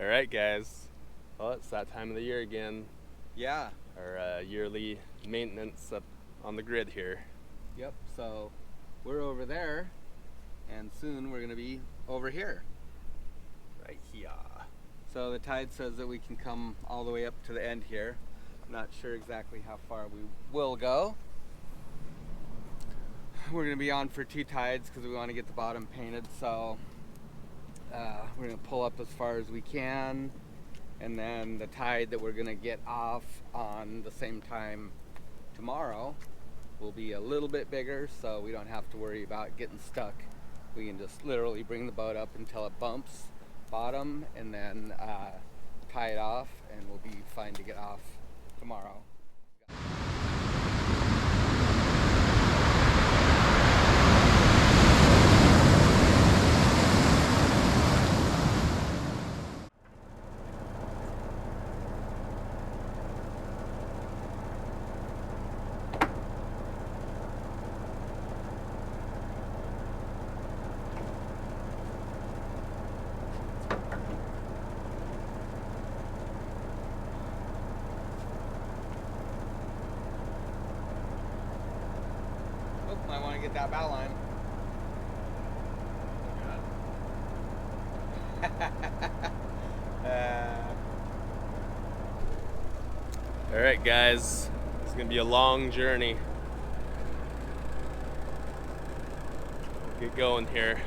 Alright guys, well it's that time of the year again. Yeah. Our yearly maintenance up on the grid here. Yep, so we're over there and soon we're going to be over here. Right here. So the tide says that we can come all the way up to the end here. I'm not sure exactly how far we will go. We're going to be on for 2 tides because we want to get the bottom painted, so we're going to pull up as far as we can, and then the tide that we're going to get off on the same time tomorrow will be a little bit bigger, so we don't have to worry about getting stuck. We can just literally bring the boat up until it bumps bottom and then tie it off, and we'll be fine to get off tomorrow. Might want to get that bow line. Alright guys, it's gonna be a long journey. We'll get going here.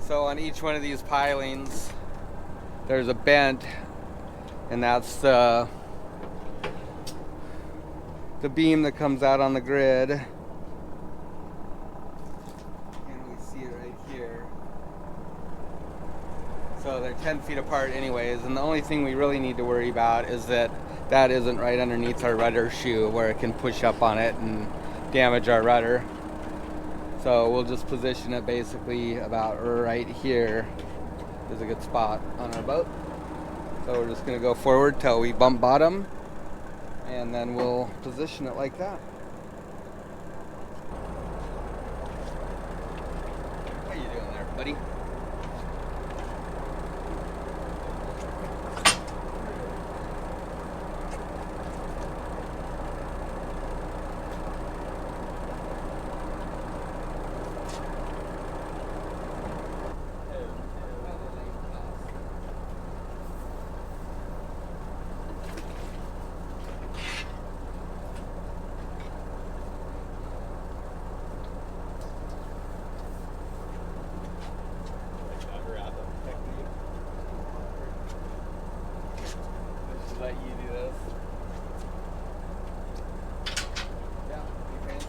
So on each one of these pilings, there's a bent, and that's the beam that comes out on the grid. And we see it right here. So they're 10 feet apart anyways, and the only thing we really need to worry about is that that isn't right underneath our rudder shoe where it can push up on it and damage our rudder. So we'll just position it basically about right here is a good spot on our boat. So we're just going to go forward till we bump bottom, and then we'll position it like that. How you doing there, buddy? Let you do this. Yeah, be fancy.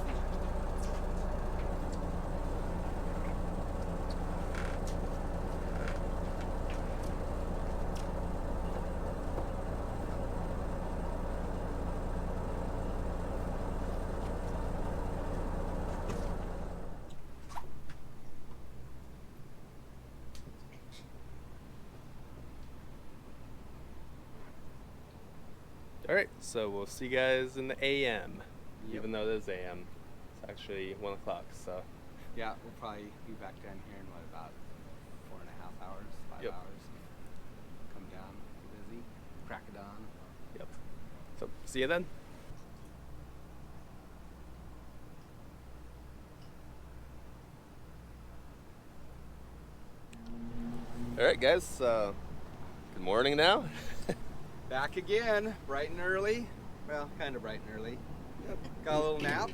Alright, so we'll see you guys in the AM. Even though it is AM. It's actually 1 o'clock, so. Yeah, we'll probably be back down here in what, about 4.5 hours, 5 Yep. hours. Come down, get busy, crack of dawn. Yep. So, see you then. Alright guys, good morning now. Back again, bright and early. Well, kind of bright and early. Yep. Got a little nap.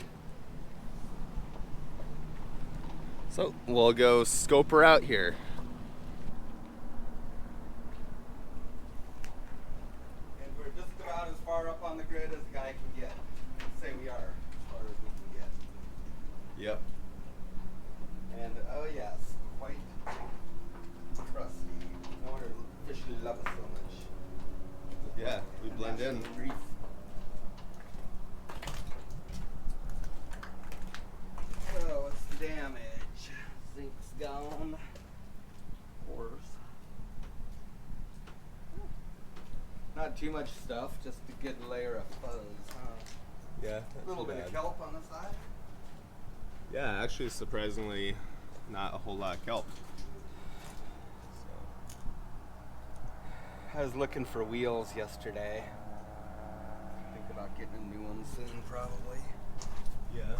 So, we'll go scope her out here. And we're just about as far up on the grid as the guy can get. Let's say we are as far as we can get. Yep. And oh yes, quite crusty. No wonder fish gone. Horse. Not too much stuff, just a good layer of fuzz, huh? Yeah. A little bit of kelp on the side. Yeah, actually, surprisingly, not a whole lot of kelp. I was looking for wheels yesterday. Think about getting a new one soon, probably. Yeah.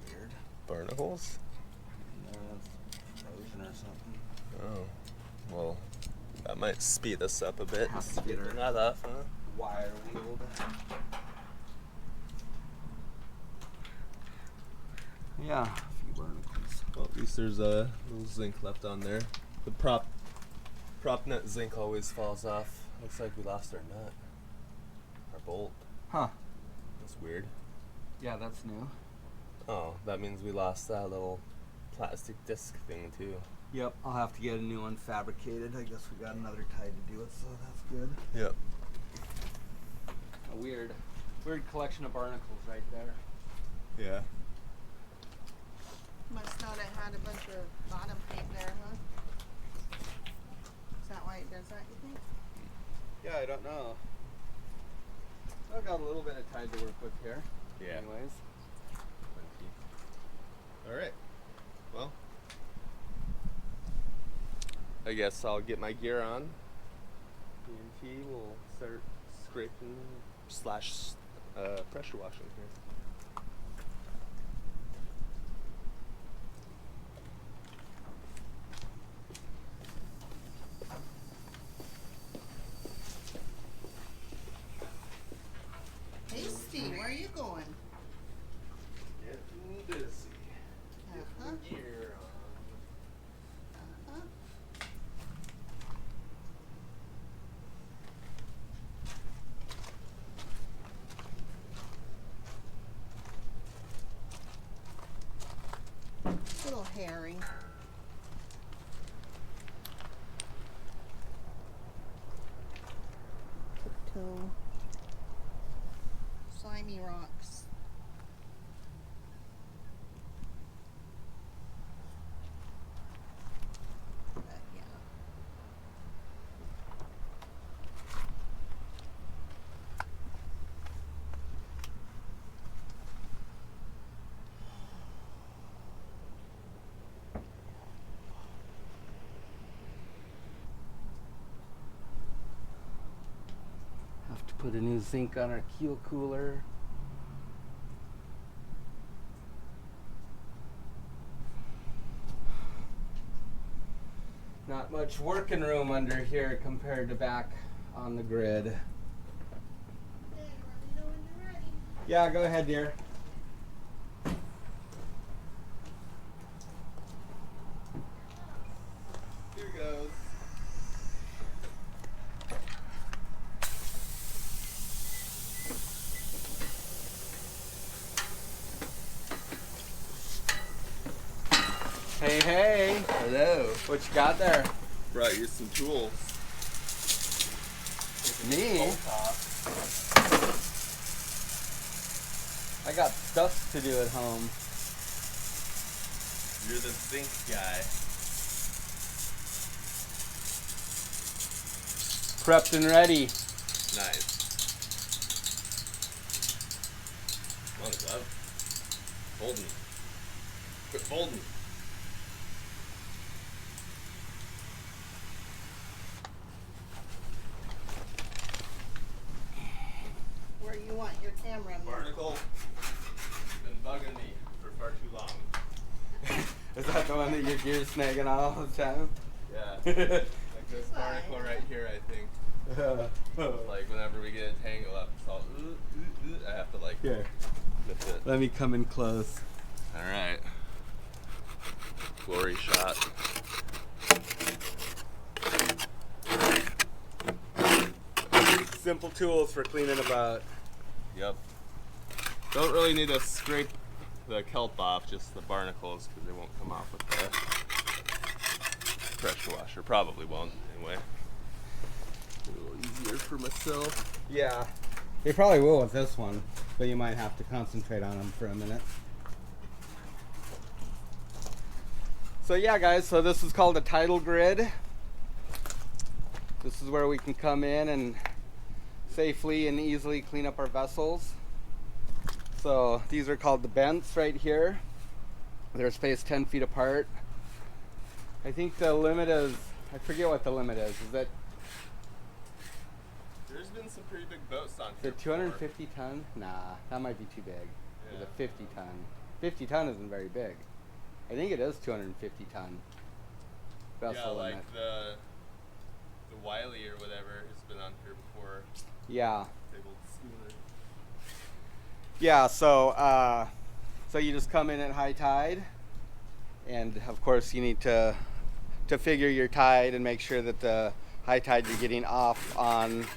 Weird. Barnacles? No, it's frozen or something. Oh. Well, that might speed us up a bit. Have to get her Not off, huh? wire wheeled. Yeah, a few barnacles. Well, at least there's a little zinc left on there. The prop nut zinc always falls off. Looks like we lost our nut. Our bolt. Huh. That's weird. Yeah, that's new. Oh, that means we lost that little plastic disc thing too. Yep, I'll have to get a new one fabricated. I guess we got another tide to do it, so that's good. Yep. A weird collection of barnacles right there. Yeah. Must not have had a bunch of bottom paint there, huh? Is that why it does that, you think? Yeah, I don't know. I've got a little bit of tide to work with here. Yeah. Anyways. All right. Well, I guess I'll get my gear on. T will start scraping / pressure washing here. Hey Steve, where are you going? Getting busy. Uh-huh. Gear Uh-huh. Little hairy. Tiptoe. Slimy rocks. But yeah. Have to put a new zinc on our keel cooler. Not much working room under here compared to back on the grid. Okay, let me know when you're ready. Yeah, go ahead, dear. Here goes. Hey, hey. Hello. What you got there? Brought you some tools. Me? I got stuff to do at home. You're the zinc guy. Prepped and ready. Nice. Come on, glove. Folding. Quit folding. Where you want your camera? Mark? Barnacle. You've been bugging me for far too long. Is that the one that your gear's snagging on all the time? Yeah. Like this barnacle right here, I think. Like whenever we get a tangle up, it's all I have to like Here, lift it. let me come in close. Alright. Glory shot. Simple tools for cleaning a boat. Yep. Don't really need to scrape the kelp off, just the barnacles, because they won't come off with the pressure washer. Probably won't, anyway. A little easier for myself. Yeah. They probably will with this one, but you might have to concentrate on them for a minute. So yeah, guys, so this is called a tidal grid. This is where we can come in and safely and easily clean up our vessels. So these are called the bents right here. They're spaced 10 feet apart. I think the limit is, I forget what the limit is. Is it There's been some pretty big boats on Is here. it 250 ton? Nah, that might be too big. It's a 50 ton. 50 ton isn't very big. I think it is 250 ton vessel Yeah, like limit. the Wiley or whatever has been on here before. Yeah. Big old schooner. Yeah, so you just come in at high tide, and of course you need to figure your tide and make sure that the high tide you're getting off on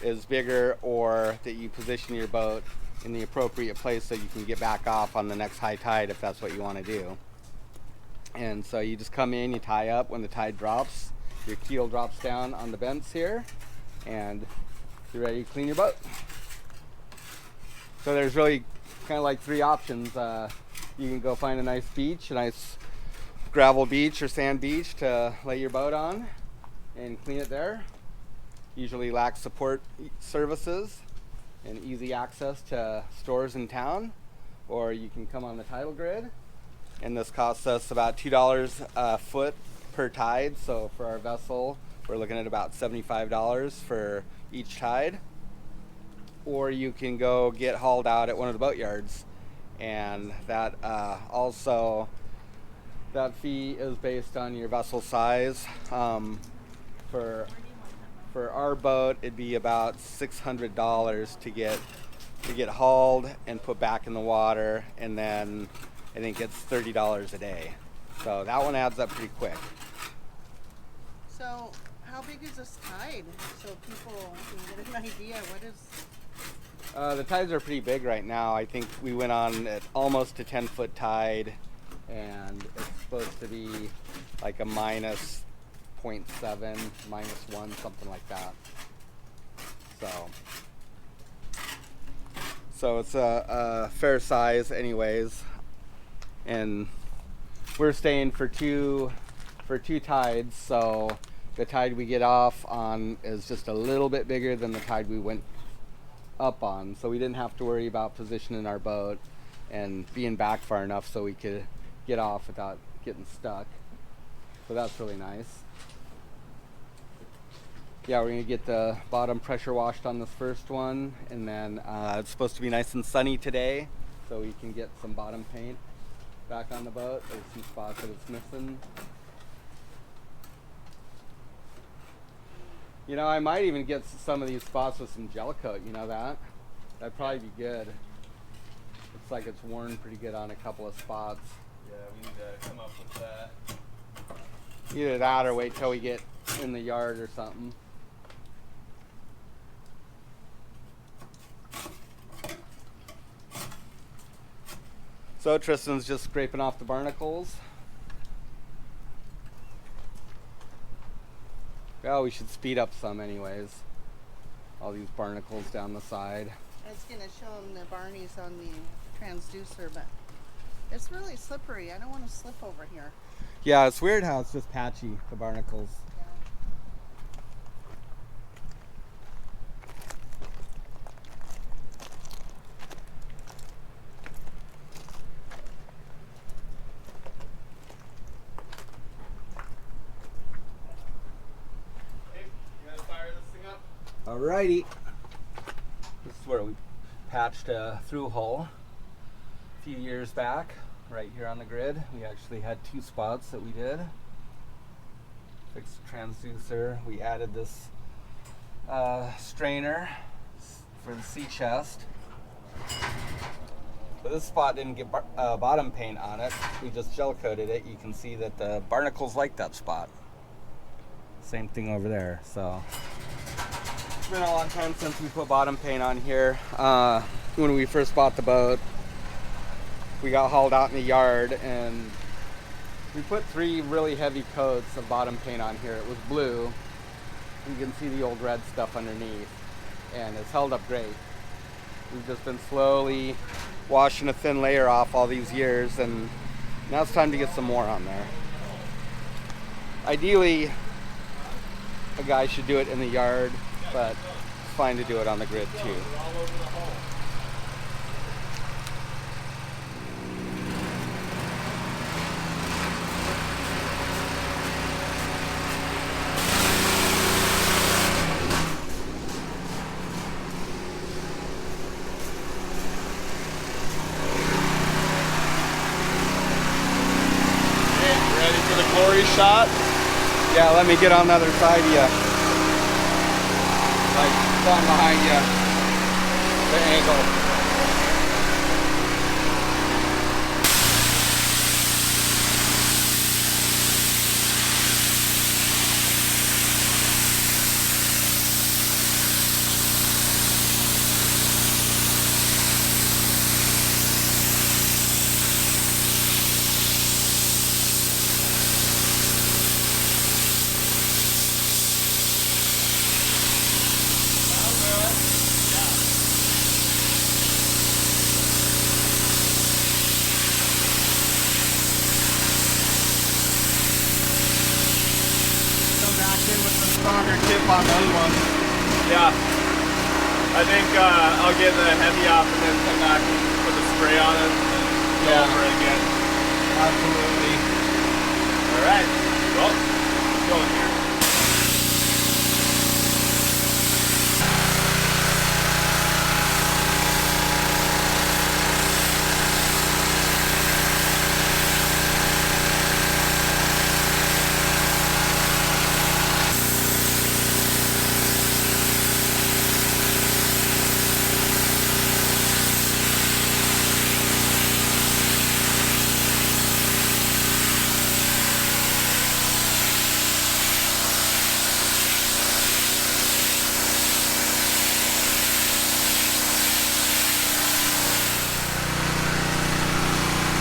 is bigger, or that you position your boat in the appropriate place so you can get back off on the next high tide if that's what you want to do. And so you just come in, you tie up when the tide drops, your keel drops down on the bents here, and you're ready to clean your boat. So there's really kind of like three options. You can go find a nice beach, a nice gravel beach or sand beach to lay your boat on and clean it there. Usually lacks support services and easy access to stores in town. Or you can come on the tidal grid, and this costs us about $2 a foot per tide. So for our vessel, we're looking at about $75 for each tide. Or you can go get hauled out at one of the boatyards, and that that fee is based on your vessel size. For our boat, it'd be about $600 to get hauled and put back in the water, and then I think it's $30 a day. So that one adds up pretty quick. So, how big is this tide? So people can get an idea. What is? The tides are pretty big right now. I think we went on at almost a 10-foot tide, and it's supposed to be like a minus 0.7, minus 1, something like that. So it's a fair size anyways, and we're staying for two tides, so the tide we get off on is just a little bit bigger than the tide we went up on, so we didn't have to worry about positioning our boat and being back far enough so we could get off without getting stuck. So that's really nice. Yeah, we're gonna get the bottom pressure washed on this first one, and then it's supposed to be nice and sunny today, so we can get some bottom paint back on the boat. There's some spots that it's missing. You know, I might even get some of these spots with some gel coat, you know that? That'd probably be good. Looks like it's worn pretty good on a couple of spots. Yeah, we need to come up with that. Either that or wait till we get in the yard or something. So Tristan's just scraping off the barnacles. Well, we should speed up some anyways. All these barnacles down the side. I was gonna show them the Barneys on the transducer, but it's really slippery. I don't want to slip over here. Yeah, it's weird how it's just patchy, the barnacles. Alrighty. This is where we patched a through hole a few years back, right here on the grid. We actually had two spots that we did. Fixed the transducer. We added this strainer for the sea chest. So this spot didn't get bottom paint on it. We just gel coated it. You can see that the barnacles like that spot. Same thing over there. So it's been a long time since we put bottom paint on here. When we first bought the boat, we got hauled out in the yard and we put 3 really heavy coats of bottom paint on here. It was blue. You can see the old red stuff underneath, and it's held up great. We've just been slowly washing a thin layer off all these years, and now it's time to get some more on there. Ideally, a guy should do it in the yard, but it's fine to do it on the grid too. Shot. Yeah, let me get on the other side of you. Like, stand behind you. The angle. Stronger tip on those ones. Yeah. I think I'll get the heavy off and then come back and put the spray on it and go over it again. Absolutely. Alright. Well, let's go in here.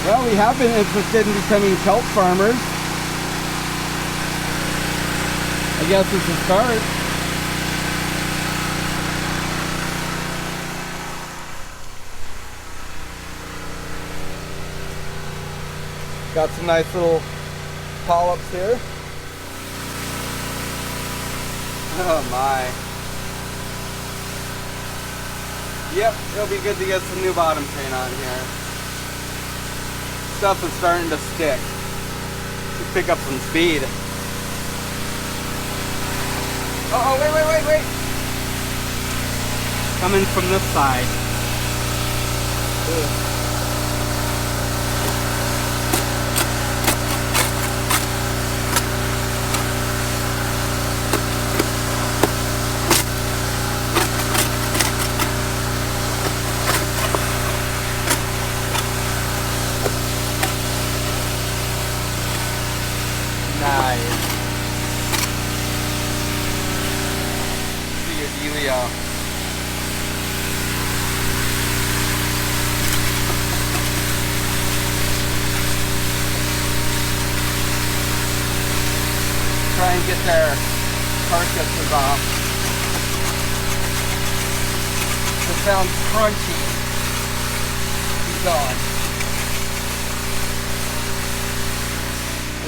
Well, we have been interested in becoming kelp farmers. I guess it's a start. Got some nice little polyps here. Oh my. Yep, it'll be good to get some new bottom paint on here. Stuff is starting to stick. Should pick up some speed. Oh, wait. Coming from this side. Ugh. Try and get their carcasses off. It sounds crunchy. Keep going.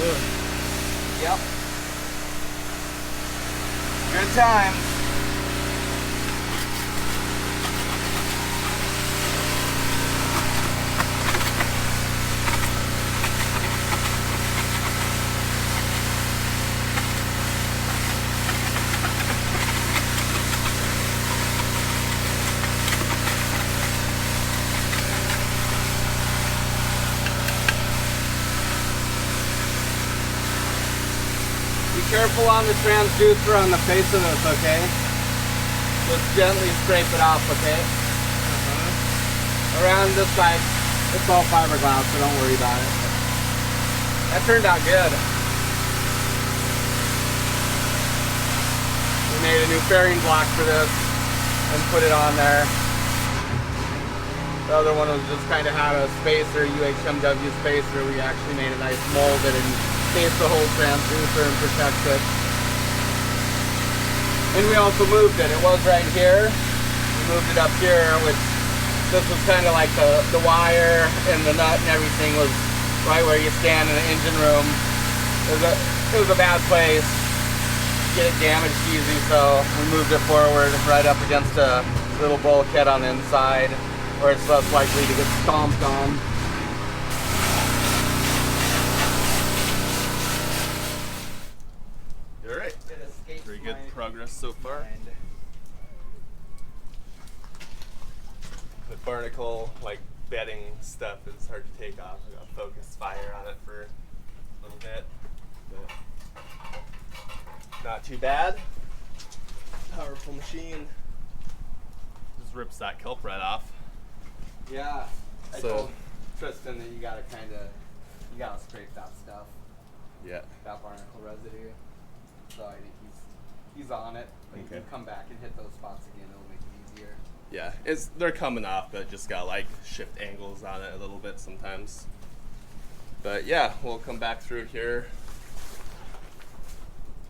Ugh. Yep. Good times. Be careful on the transducer on the face of this, okay? Just gently scrape it off, okay? Around this side, it's all fiberglass, so don't worry about it. That turned out good. We made a new fairing block for this and put it on there. The other one was just kind of had a spacer, UHMW spacer. We actually made a nice mold that encased the whole transducer and protects it. And we also moved it. It was right here. We moved it up here, which this was kind of like the wire and the nut and everything was right where you stand in the engine room. It was a bad place. Get it damaged easy, so we moved it forward right up against a little bulkhead on the inside where it's less likely to get stomped on. All right. Very good progress so far. The barnacle, like bedding stuff, is hard to take off. I got focused fire on it for a little bit, but not too bad. Powerful machine. Just rips that kelp right off. Yeah, I So- told Tristan that you gotta scrape that stuff, Yeah. that barnacle residue. So I think he's on it. But you Okay. can come back and hit those spots again. It'll make it easier. Yeah, they're coming off, but just got like shift angles on it a little bit sometimes. But yeah, we'll come back through here.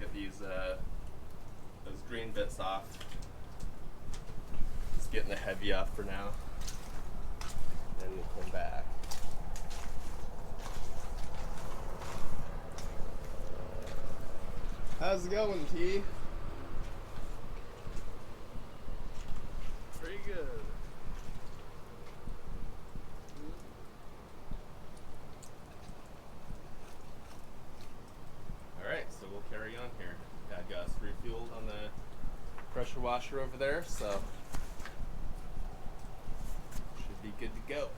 Get these those green bits off. Just getting the heavy off for now. Then we'll come back. How's it going, T? Pretty good. Alright, so we'll carry on here. Dad got us refueled on the pressure washer over there, so should be good to go.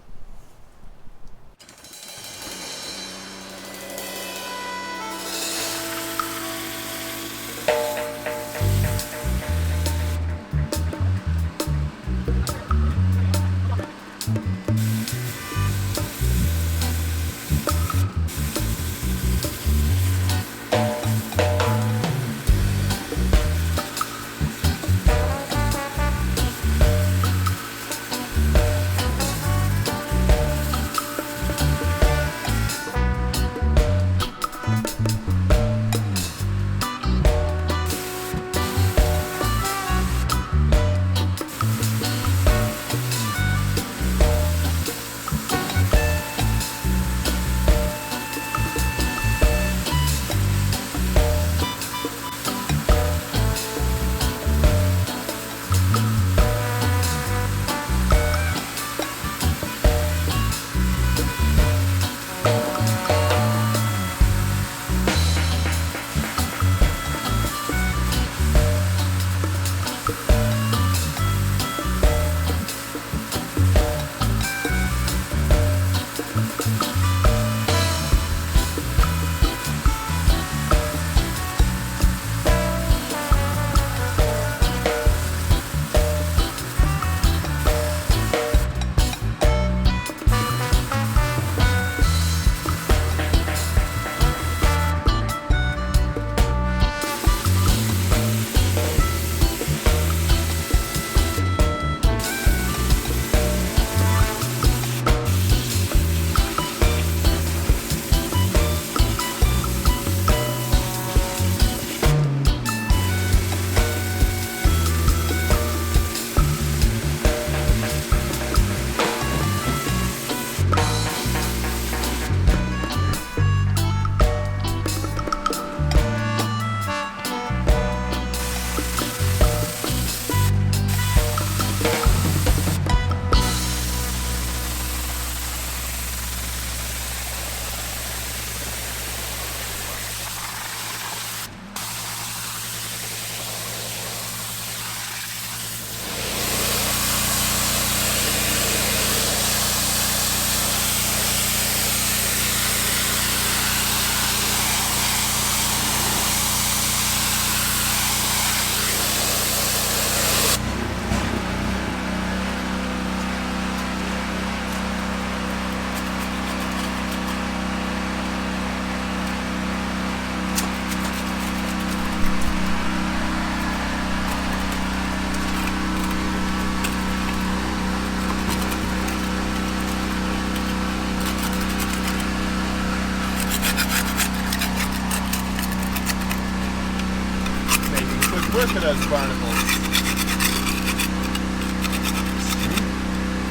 Work at those barnacles.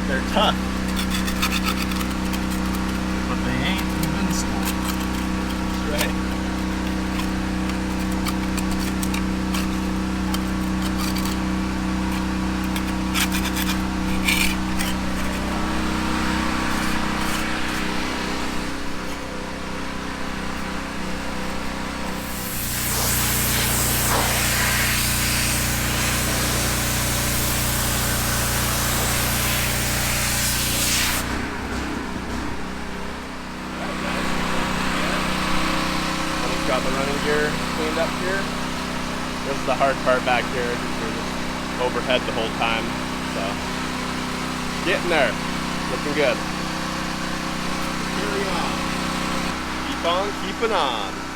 They're tough. But they ain't invincible. That's right. Got the running gear cleaned up here. This is the hard part back here. We're just overhead the whole time. So, getting there. Looking good. Carry on. Keep on keeping on.